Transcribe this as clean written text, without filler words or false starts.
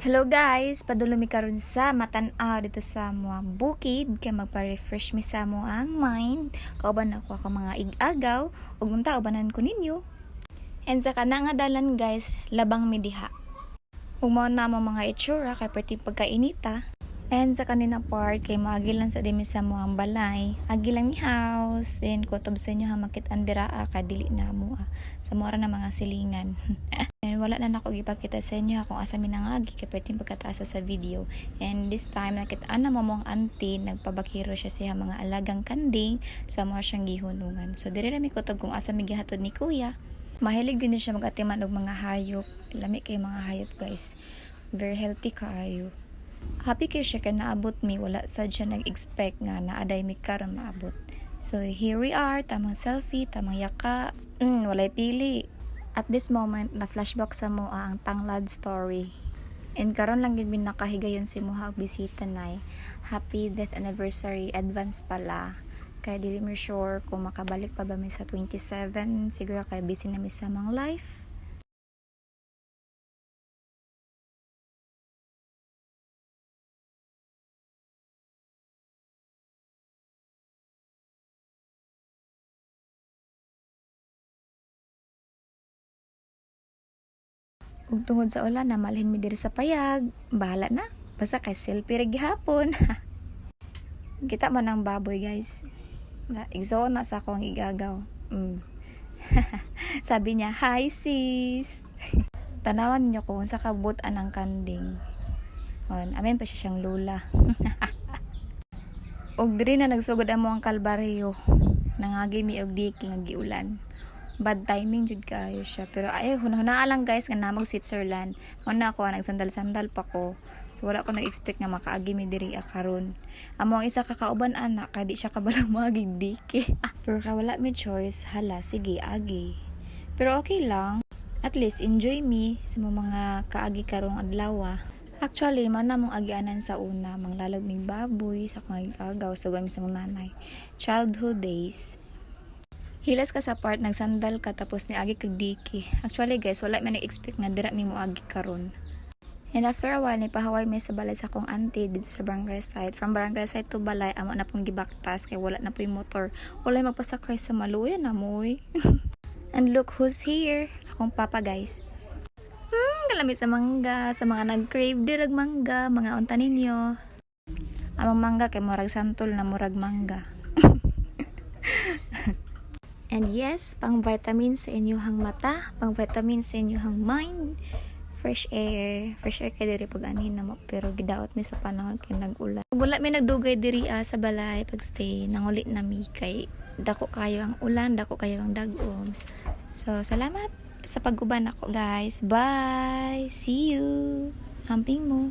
Hello guys, padulong mi karon sa matan-aw dito sa mga bukid kay magpa-refresh mi sa mo ang mind. Kauban ako mga ig-agaw ug unta ubanan ko ninyo. And sa kana nga dalan guys, labang mi diha. Ug mao na mo mga itsura kay perti pagkainita. And sa kanina part kay maagilan sa dimi sa mo ang balay, agilan ni house, then kutob sa inyo ha makit andira ka dili na mo sa mora na mga silingan. And wala na nako gipakita sa inyo kung asa mi nangagi kay perting pagkataasa sa video. And this time nakita ana mo mong auntie nagpabakiro siya sa mga alagang kanding sa mo siyang gihunungan. So dire ra mi kutob kung asa mi gihatod ni kuya. Mahilig din siya mag-atiman og mga hayop. Lami kay mga hayop guys. Very healthy kaayo. Happy kay siya kay naabot mi, wala sad siya nag-expect nga naaday mi karon maabot. So here we are, tamang selfie, tamang yaka, walay pili. At this moment na flashback sa mo ang tanglad story. And karon lang gid min nakahigayon si Moha og bisita nay. Happy death anniversary advance pala. Kay dili mi sure kung makabalik pa ba mi sa 27, siguro kay busy na mi sa mang life. Ug tungod sa ulan na malhin mi diri sa payag, bahala na. Basta kay selfie ra gihapon. Kita man ang baboy guys. Na igsoon na sa akong igagaw. Sabi niya, "Hi sis." Tanawan niyo kung sa kabutan ang kanding. Amen pa siya siyang lula. Og diri na nagsugod amo ang kalbaryo. Nangagi mi og diki nga giulan. Bad timing jud kayo siya, pero ay hunahuna lang guys nga namag Switzerland. Una ako nagsandal-sandal pa ko, so wala ko nag-expect nga makaagi mi diri karon. Amo ang isa ka kauban anak kay di siya kabalang magig diki. Pero ka wala mi choice, hala sige agi. Pero okay lang, at least enjoy me sa mga kaagi karong adlaw. Actually, man na mong agianan sa una, manglalog mig baboy sa mga agaw sa gami sa mga nanay. Childhood days. Hilas ka sa part nagsandal ka tapos ni agi kag diki. Actually guys, wala man expect nga dira mi mo agi karon. And after a while, nipahaway may sa balay sa akong auntie dito sa barangay side. From barangay side to balay, amo na pong gibaktas kay wala na po yung motor. Wala magpasakay sa maluya na moy. And look who's here. Akong papa guys. Kalami sa mangga, sa mga nag-crave dirag mangga, mga unta ninyo. Amang mangga kay murag santol na murag mangga. And yes, pang vitamin sa inyong mata, pang vitamin sa inyong mind, fresh air kay diri pag anhin na mo, pero gidaot mi sa panahon kay nag-ulan. Wala mi nagdugay diri sa balay pag stay, nanguli na mi kay dako kayo ang ulan, dako kayo ang dagom. So salamat sa pag-uban ako guys. Bye. See you. Amping mo.